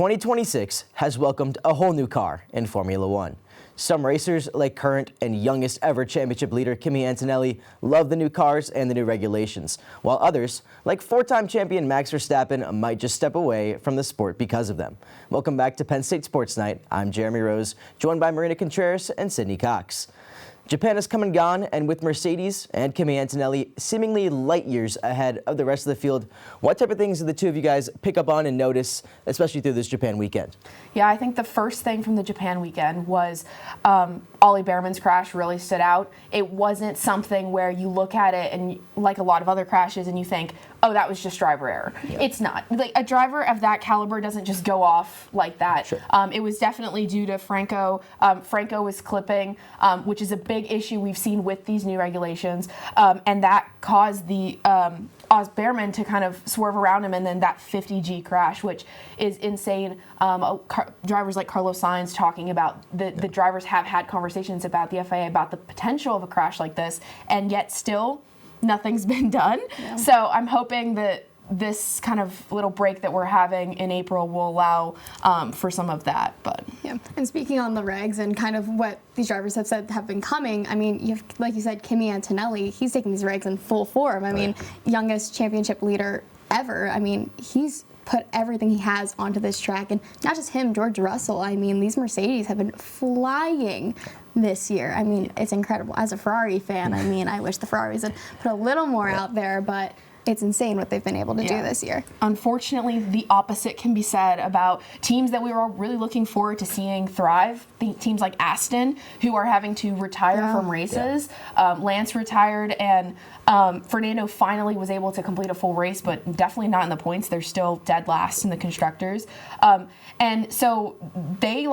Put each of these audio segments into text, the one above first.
2026 has welcomed a whole new car in Formula One. Some racers, like current and youngest ever championship leader Kimi Antonelli, love the new cars and the new regulations, while others, like four-time champion Max Verstappen, might just step away from the sport because of them. Welcome back to Penn State Sports Night. I'm Jeremy Rose, joined by Marina Contreiras and Sydney Coxe. Japan has come and gone, and with Mercedes and Kimi Antonelli seemingly light years ahead of the rest of the field, what type of things did the two of you guys pick up on and notice, especially through this Japan weekend? Yeah, I think the first thing from the Japan weekend was Ollie Behrman's crash really stood out. It wasn't something where you look at it and, like a lot of other crashes, and you think, oh, that was just driver error. Yeah. It's not. Like, a driver of that caliber doesn't just go off like that. Sure. It was definitely due to Franco. Franco was clipping, which is a big issue we've seen with these new regulations, and that caused the Oz Behrman to kind of swerve around him, and then that 50G crash, which is insane. Drivers like Carlos Sainz talking about the drivers have had conversations about the FIA about the potential of a crash like this, and yet still nothing's been done. Yeah. So I'm hoping that this kind of little break that we're having in April will allow for some of that. But yeah, and speaking on the regs and kind of what these drivers have said have been coming, I mean, you've, like you said, Kimi Antonelli, he's taking these regs in full form. I mean, youngest championship leader ever. I mean, he's put everything he has onto this track, and not just him, George Russell. I mean, these Mercedes have been flying this year. I mean, it's incredible. As a Ferrari fan, I mean, I wish the Ferraris had put a little more out there, but it's insane what they've been able to do this year. Unfortunately, the opposite can be said about teams that we were all really looking forward to seeing thrive. Teams like Aston, who are having to retire from races. Lance retired, and Fernando finally was able to complete a full race, but definitely not in the points. They're still dead last in the constructors. And so they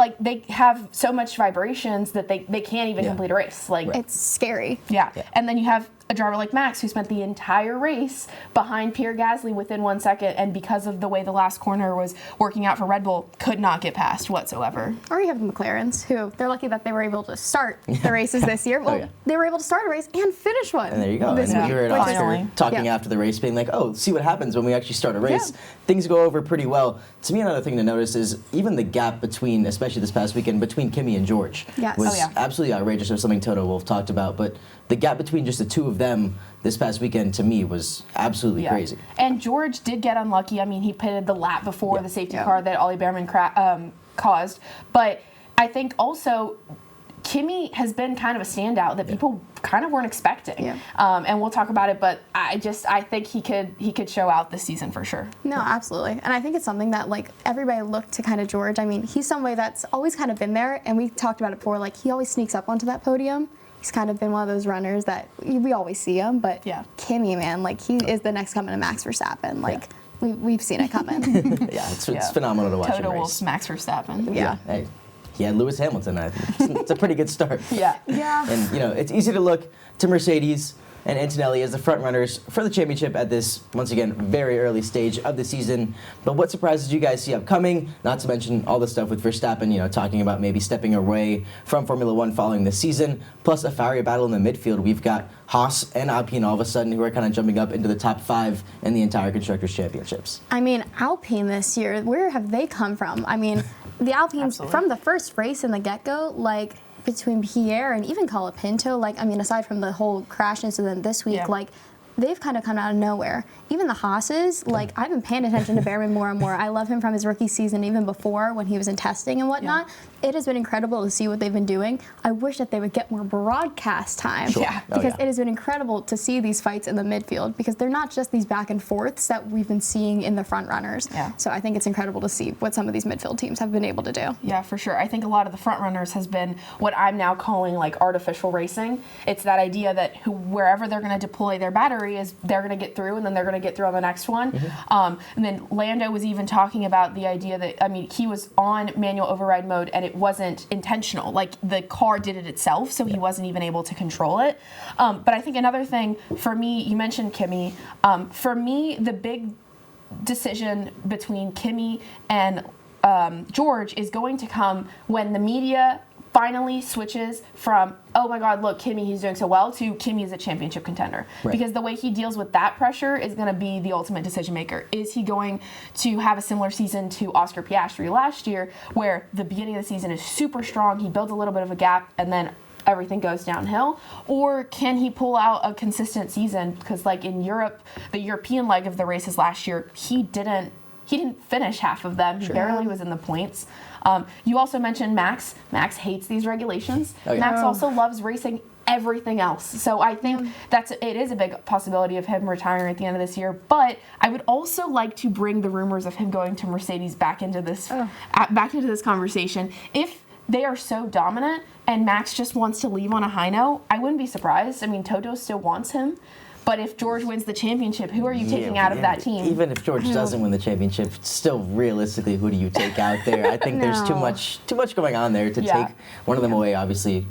have so much vibrations that they can't even complete a race. It's scary. Yeah. And then you have a driver like Max, who spent the entire race behind Pierre Gasly within 1 second, and because of the way the last corner was working out for Red Bull, could not get past whatsoever. Or you have the McLarens, who they're lucky that they were able to start the races this year. Well, they were able to start a race and finish one. And there you go. This and week. we were at Oscar talking after the race, being like, oh, see what happens when we actually start a race. Things go over pretty well. To me, another thing to notice is even the gap between, especially this past weekend, between Kimi and George was absolutely outrageous. There's something Toto Wolff talked about, but the gap between just the two of them this past weekend, to me, was absolutely crazy. And George did get unlucky. I mean, he pitted the lap before the safety car that Ollie Behrman caused. But I think also Kimi has been kind of a standout that people kind of weren't expecting. Yeah. And we'll talk about it, but I think he could show out this season for sure. No, absolutely. And I think it's something that, like, everybody looked to kind of George. I mean, he's somebody that's always kind of been there, and we talked about it before, like, he always sneaks up onto that podium. He's kind of been one of those runners that we always see him, but Kimi, man, like, he is the next coming to Max Verstappen. Like, we've seen it coming. It's phenomenal to watch Toto him race. Wolff's Max Verstappen. Hey, he had Lewis Hamilton. I think it's a pretty good start. And, you know, it's easy to look to Mercedes and Antonelli as the front runners for the championship at this, once again, very early stage of the season. But what surprises you guys see upcoming? Not to mention all the stuff with Verstappen, you know, talking about maybe stepping away from Formula One following this season, plus a fiery battle in the midfield. We've got Haas and Alpine all of a sudden who are kind of jumping up into the top 5 in the entire Constructors' Championships. I mean, Alpine this year, where have they come from? I mean, the Alpines, from the first race in the get-go, like, between Pierre and even Colapinto, like, I mean, aside from the whole crash incident this week, like, they've kind of come out of nowhere. Even the Haas's, like, I've been paying attention to Behrman more and more. I love him from his rookie season, even before when he was in testing and whatnot. It has been incredible to see what they've been doing. I wish that they would get more broadcast time. Because it has been incredible to see these fights in the midfield, because they're not just these back and forths that we've been seeing in the front runners. So I think it's incredible to see what some of these midfield teams have been able to do. Yeah, for sure. I think a lot of the front runners has been what I'm now calling, like, artificial racing. It's that idea that wherever they're going to deploy their battery is they're going to get through, and then they're going to get through on the next one. And then Lando was even talking about the idea that, I mean, he was on manual override mode, and it wasn't intentional. Like, the car did it itself, so he wasn't even able to control it. But I think another thing for me, you mentioned Kimi. For me, the big decision between Kimi and George is going to come when the media finally switches from, oh my God, look, Kimi, he's doing so well, to Kimi is a championship contender. Right. Because the way he deals with that pressure is going to be the ultimate decision maker. Is he going to have a similar season to Oscar Piastri last year, where the beginning of the season is super strong, he builds a little bit of a gap, and then everything goes downhill? Or can he pull out a consistent season? Because like in Europe, the European leg of the races last year, he didn't finish half of them. He barely was in the points. You also mentioned Max. Max hates these regulations. Oh, yeah. Max also loves racing everything else. So I think it is a big possibility of him retiring at the end of this year. But I would also like to bring the rumors of him going to Mercedes back into this conversation. If they are so dominant and Max just wants to leave on a high note, I wouldn't be surprised. I mean, Toto still wants him. But if George wins the championship, who are you taking out of that team? Even if George doesn't win the championship, still realistically, who do you take out there? I think there's too much going on there to take one of them away. Obviously,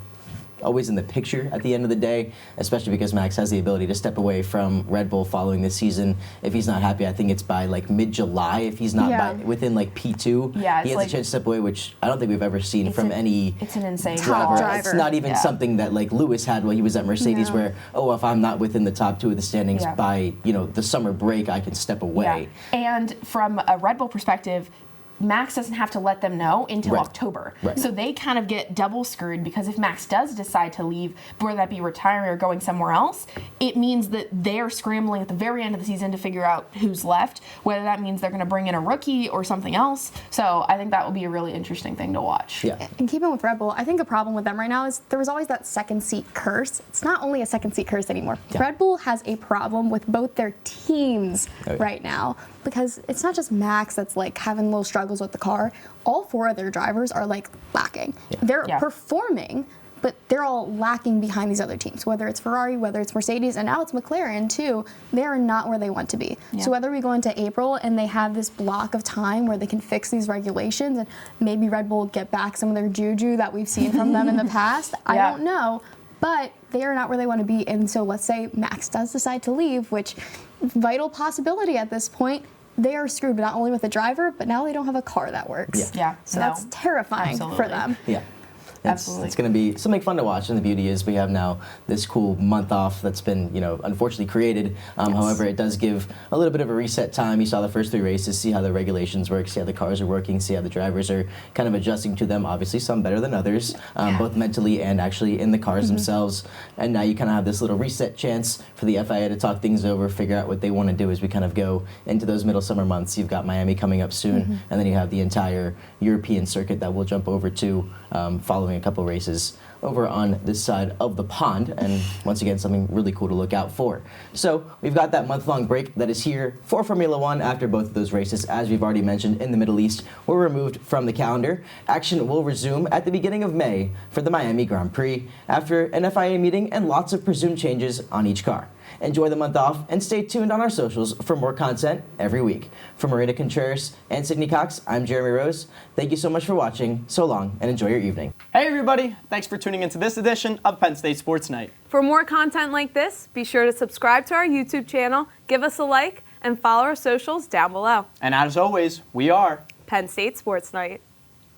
always in the picture at the end of the day, especially because Max has the ability to step away from Red Bull following this season. If he's not happy, I think it's by like mid-July. If he's not within like P2, he has a chance to step away, which I don't think we've ever seen from any It's an insane driver. It's not even something that like Lewis had while he was at Mercedes, where if I'm not within the top 2 of the standings by the summer break, I can step away. Yeah. And from a Red Bull perspective, Max doesn't have to let them know until October. Right. So they kind of get double screwed, because if Max does decide to leave, whether that be retiring or going somewhere else, it means that they're scrambling at the very end of the season to figure out who's left, whether that means they're going to bring in a rookie or something else. So I think that will be a really interesting thing to watch. Yeah. And keeping with Red Bull, I think a problem with them right now is there was always that second seat curse. It's not only a second seat curse anymore. Yeah. Red Bull has a problem with both their teams right now, because it's not just Max that's like having little struggles with the car. All 4 of their drivers are like lacking. Yeah. They're performing, but they're all lacking behind these other teams, whether it's Ferrari, whether it's Mercedes, and now it's McLaren too. They are not where they want to be. Yeah. So whether we go into April and they have this block of time where they can fix these regulations, and maybe Red Bull get back some of their juju that we've seen from them in the past, I don't know. But they are not where they want to be. And so let's say Max does decide to leave, which vital possibility at this point. They are screwed not only with the driver, but now they don't have a car that works. So that's terrifying for them. Yeah. It's going to be something fun to watch, and the beauty is we have now this cool month off that's been, unfortunately created. However, it does give a little bit of a reset time. You saw the first 3 races, see how the regulations work, see how the cars are working, see how the drivers are kind of adjusting to them. Obviously, some better than others, both mentally and actually in the cars themselves. And now you kind of have this little reset chance for the FIA to talk things over, figure out what they want to do as we kind of go into those middle summer months. You've got Miami coming up soon, and then you have the entire European circuit that we'll jump over to following a couple races over on this side of the pond, and once again something really cool to look out for. So we've got that month-long break that is here for Formula One after both of those races, as we've already mentioned, in the Middle East were removed from the calendar. Action will resume at the beginning of May for the Miami Grand Prix after an FIA meeting and lots of presumed changes on each car. Enjoy the month off and stay tuned on our socials for more content every week. For Marina Contreiras and Sydney Coxe, I'm Jeremy Rose. Thank you so much for watching. So long, and enjoy your evening. Hey everybody, thanks for tuning into this edition of Penn State Sports Night. For more content like this, be sure to subscribe to our YouTube channel, give us a like, and follow our socials down below. And as always, we are Penn State Sports Night.